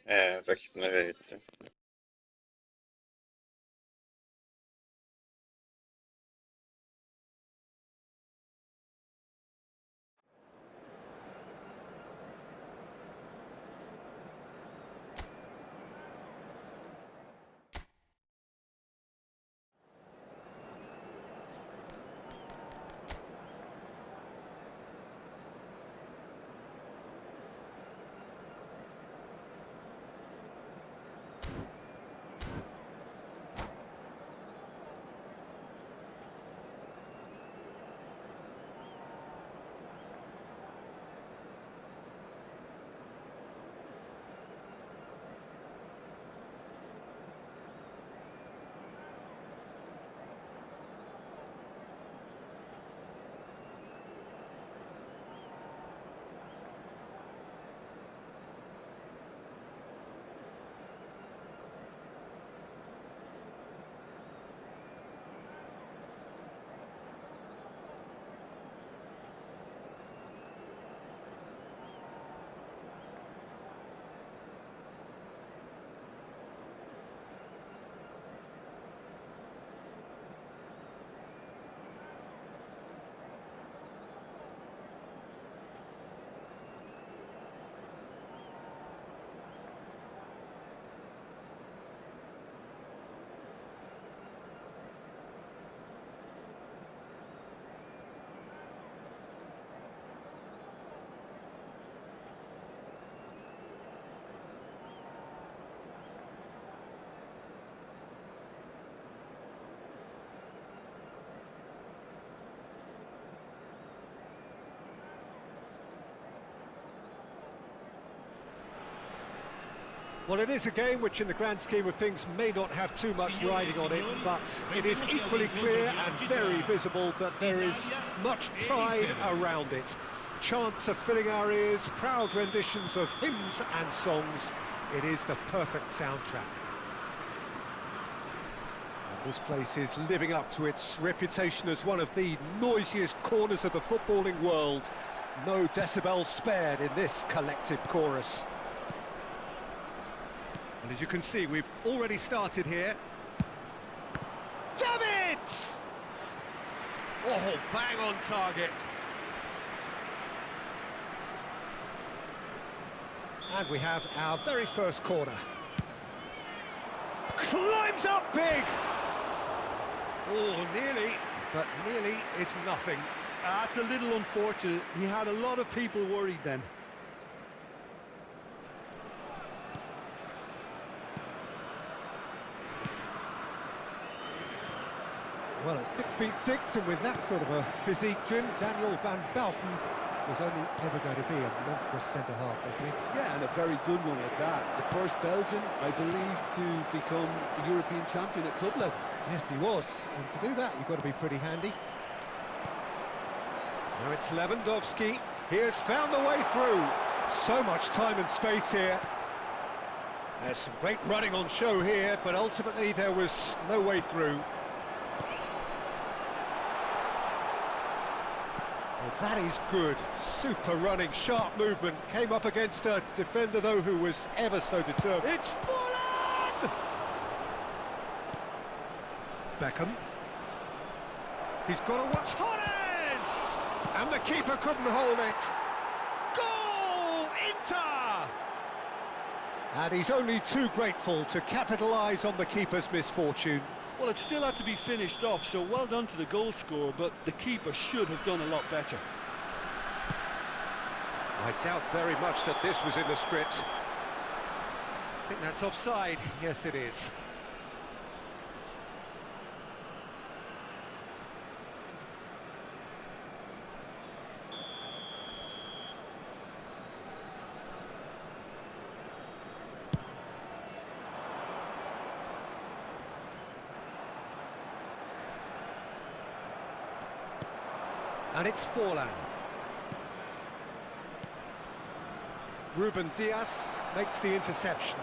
Rakip nereye gitti? Well, it is a game which in the grand scheme of things may not have too much riding on it, but it is equally clear and very visible that there is much pride around it. Chants are filling our ears, proud renditions of hymns and songs. It is the perfect soundtrack. And this place is living up to its reputation as one of the noisiest corners of the footballing world. No decibels spared in this collective chorus. And as you can see, we've already started here. Davids! Oh, bang on target. And we have our very first corner. Climbs up big! Oh, nearly, but nearly is nothing. That's a little unfortunate. He had a lot of people worried then. Well, at 6'6", and with that sort of a physique, Jim, Daniel van Belten was only ever going to be a monstrous centre-half, wasn't he? Yeah, and a very good one at that. The first Belgian, I believe, to become a European champion at club level. Yes, he was. And to do that, you've got to be pretty handy. Now it's Lewandowski. He has found the way through. So much time and space here. There's some great running on show here, but ultimately there was no way through. Well, that is good. Super running, sharp movement. Came up against a defender, though, who was ever so determined. It's Fulham! Beckham. He's got a... Torres! And the keeper couldn't hold it. Goal! Inter! And he's only too grateful to capitalise on the keeper's misfortune. Well, it still had to be finished off, so well done to the goal scorer, but the keeper should have done a lot better. I doubt very much that this was in the script. I think that's offside. Yes, it is. And it's Forlan. Ruben Dias makes the interception.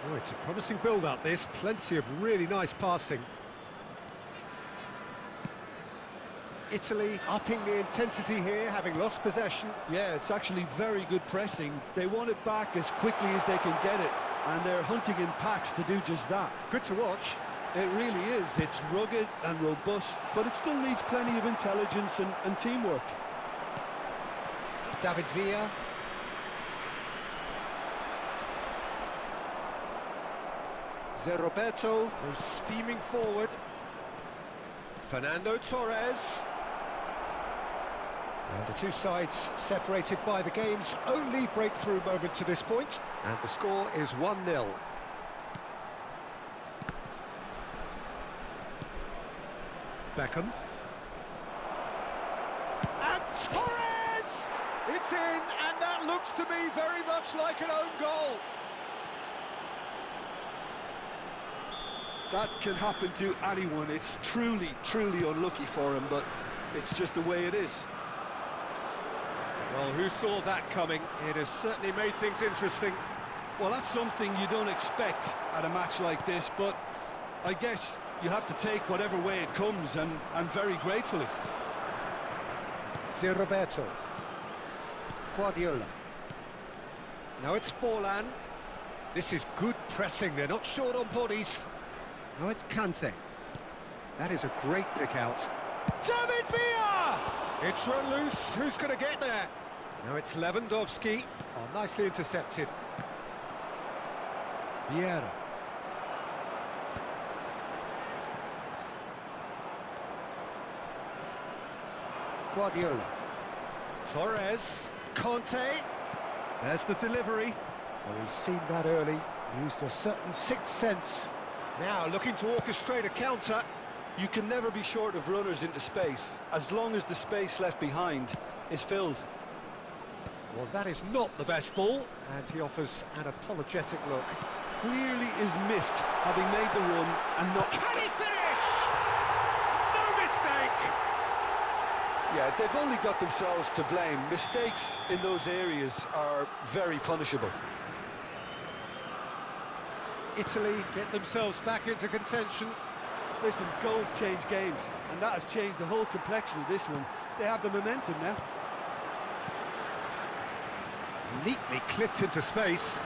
Oh, it's a promising build-up, this. Plenty of really nice passing. Italy upping the intensity here, having lost possession. Yeah, it's actually very good pressing. They want it back as quickly as they can get it, and they're hunting in packs to do just that. Good to watch. It really is. It's rugged and robust, but it still needs plenty of intelligence and teamwork. David Villa. Roberto goes steaming forward. Fernando Torres. And the two sides separated by the game's only breakthrough moment to this point. And the score is 1-0. Beckham. And Torres! It's in, and that looks to me very much like an own goal. That can happen to anyone. It's truly, truly unlucky for him, but it's just the way it is. Well, who saw that coming? It has certainly made things interesting. Well, that's something you don't expect at a match like this, but I guess you have to take whatever way it comes, and very gratefully. Roberto. Guardiola. Now it's Forlan. This is good pressing, they're not short on bodies. Now it's Kante. That is a great pick out. David Villa! It's run loose, who's going to get there? Now it's Lewandowski. Oh, nicely intercepted. Vieira. Guardiola. Torres. Conte. There's the delivery. Well, he's seen that early. Used a certain sixth sense. Now looking to orchestrate a counter. You can never be short of runners into space, as long as the space left behind is filled. Well, that is not the best ball, and he offers an apologetic look. Clearly is miffed, having made the run and not... Can he finish? No mistake! Yeah, they've only got themselves to blame. Mistakes in those areas are very punishable. Italy get themselves back into contention. Listen, goals change games, and that has changed the whole complexion of this one. They have the momentum now. Neatly clipped into space.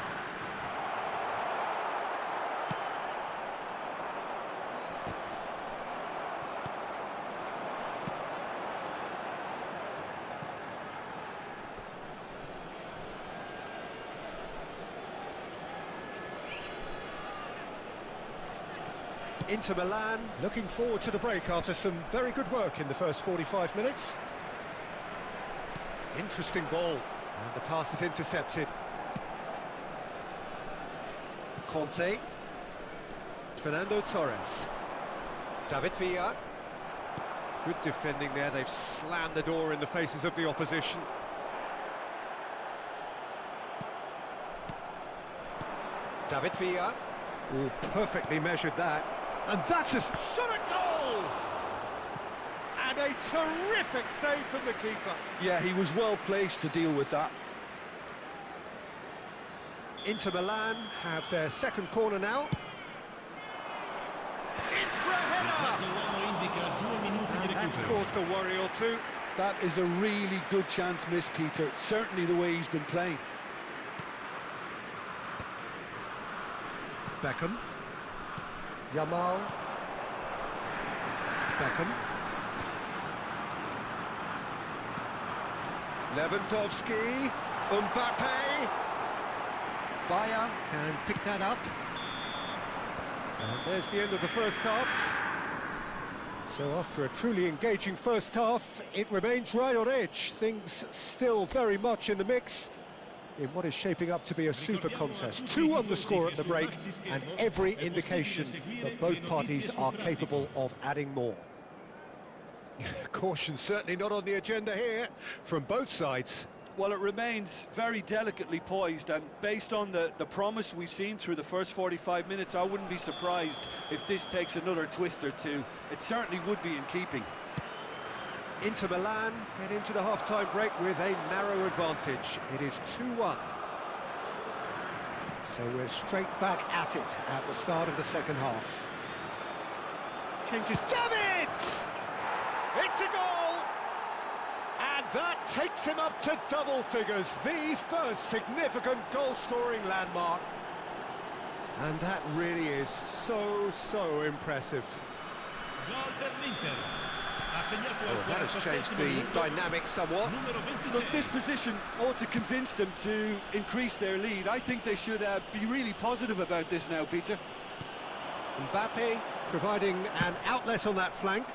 Inter Milan looking forward to the break after some very good work in the first 45 minutes. Interesting ball, and the pass is intercepted. Conte. Fernando Torres. David Villa. Good defending there, they've slammed the door in the faces of the opposition. David Villa. Oh, perfectly measured that. And that's a shot at goal! And a terrific save from the keeper. Yeah, he was well placed to deal with that. Inter Milan have their second corner now. In for a header! And that's caused a worry or two. That is a really good chance missed, Peter. Certainly the way he's been playing. Beckham. Yamal. Beckham. Lewandowski. Mbappe. Bayer can pick that up. And there's the end of the first half. So after a truly engaging first half, it remains right on edge. Things still very much in the mix in what is shaping up to be a super contest. 2-1 the score at the break, and every indication that both parties are capable of adding more. Caution certainly not on the agenda here from both sides. Well, it remains very delicately poised, and based on the promise we've seen through the first 45 minutes, I wouldn't be surprised if this takes another twist or two. It certainly would be in keeping. Inter Milan head into the half-time break with a narrow advantage. It is 2-1. So we're straight back at it at the start of the second half. Changes. Damn it! It's a goal! that takes him up to double figures, the first significant goal-scoring landmark. And that really is so impressive. Oh, that has changed the dynamic somewhat. Look, this position ought to convince them to increase their lead. I think they should be really positive about this now, Peter. Mbappe providing an outlet on that flank.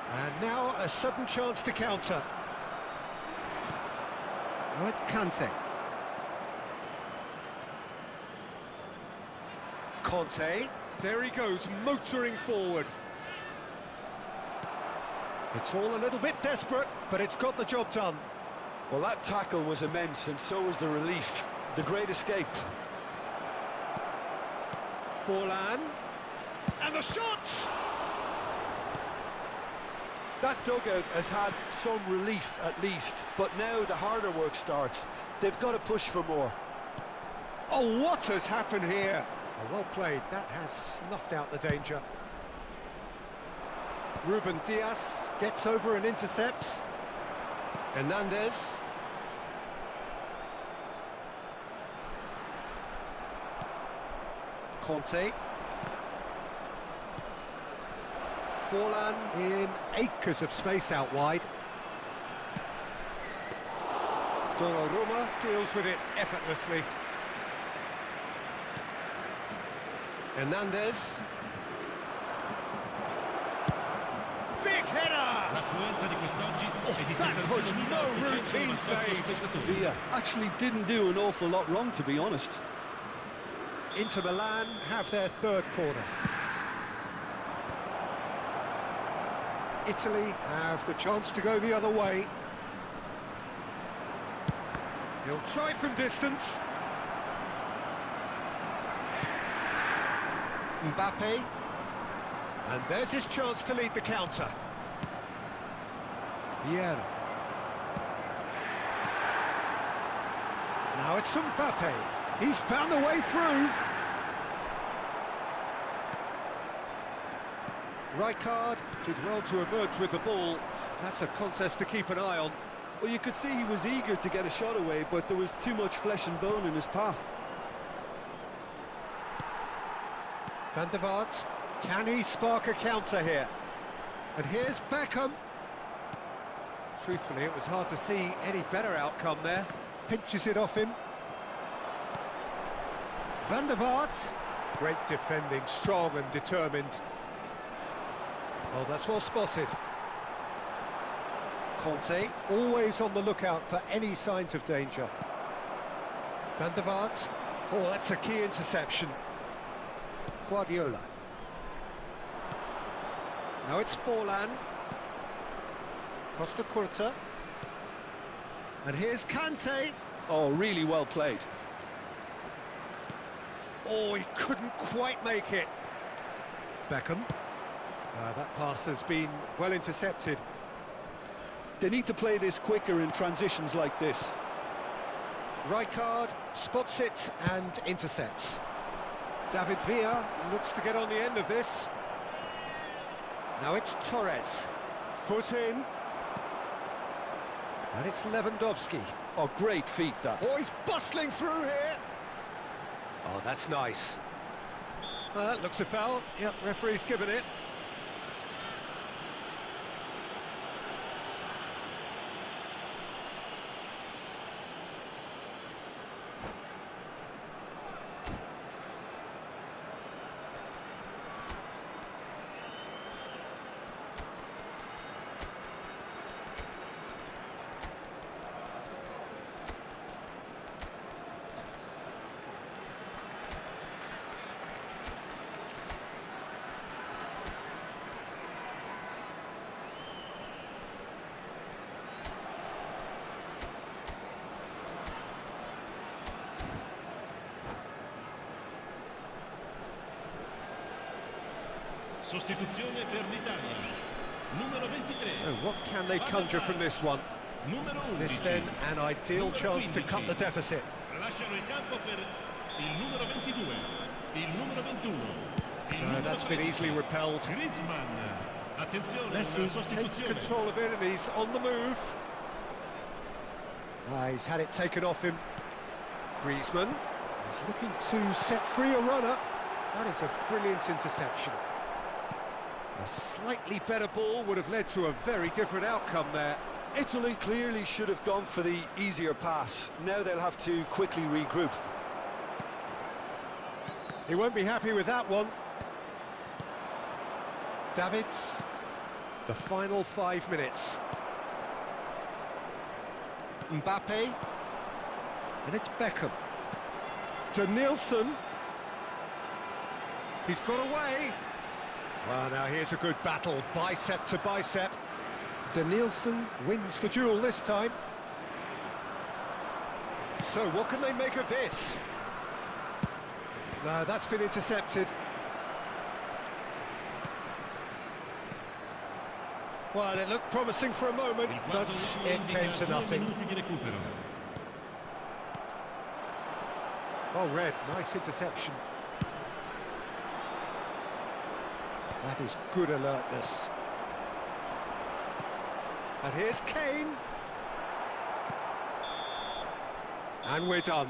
And now a sudden chance to counter. Oh, it's Kante. Conte, there he goes, motoring forward. It's all a little bit desperate, but it's got the job done. Well, that tackle was immense, and so was the relief. The great escape. Forlan, and the shot! That dugout has had some relief, at least, but now the harder work starts. They've got to push for more. Oh, what has happened here? Oh, well played, that has snuffed out the danger. Ruben Dias gets over and intercepts. Hernandez. Conte. Forlan in acres of space out wide. Donnarumma deals with it effortlessly. Hernandez. Big header! Oh, that was no routine save. Villa actually didn't do an awful lot wrong, to be honest. Inter Milan have their third corner. Italy have the chance to go the other way. He'll try from distance. Mbappe. And there's his chance to lead the counter. Vieira. Now it's Mbappe. He's found the way through. Rijkaard did well to emerge with the ball. That's a contest to keep an eye on. Well, you could see he was eager to get a shot away, but there was too much flesh and bone in his path. Van der Vaart, can he spark a counter here? And here's Beckham. Truthfully, it was hard to see any better outcome there. Pinches it off him. Van der Vaart. Great defending, strong and determined. Oh, that's well spotted. Conte, always on the lookout for any signs of danger. Van der Vaart. Oh, that's a key interception. Guardiola. Now it's Forlan. Costa Curta. And here's Kante. Oh, really well played. Oh, he couldn't quite make it. Beckham. That pass has been well intercepted. They need to play this quicker in transitions like this. Rijkaard spots it and intercepts. David Villa looks to get on the end of this. Now it's Torres. Foot in. And it's Lewandowski. Oh, great feat, that. Oh, he's bustling through here. Oh, that's nice. That looks a foul. Yep, referee's given it. Sostituzione per l'Italia. So what can they conjure from this one? This then an ideal chance to cut the deficit. No, that's been easily repelled. Messi takes control of it and he's on the move. He's had it taken off him. Griezmann is looking to set free a runner. That is a brilliant interception. A slightly better ball would have led to a very different outcome there. Italy clearly should have gone for the easier pass. Now they'll have to quickly regroup. He won't be happy with that one. Davids, the final 5 minutes. Mbappe, and it's Beckham. Danielson, he's got away. Well, now here's a good battle, bicep to bicep. Danielson wins the duel this time. So what can they make of this? No, that's been intercepted. Well, it looked promising for a moment, but it came to nothing. Oh, Red, nice interception. That is good alertness. And here's Kane. And we're done.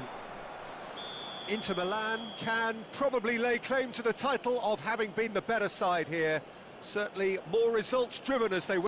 Inter Milan can probably lay claim to the title of having been the better side here. Certainly more results driven as they were.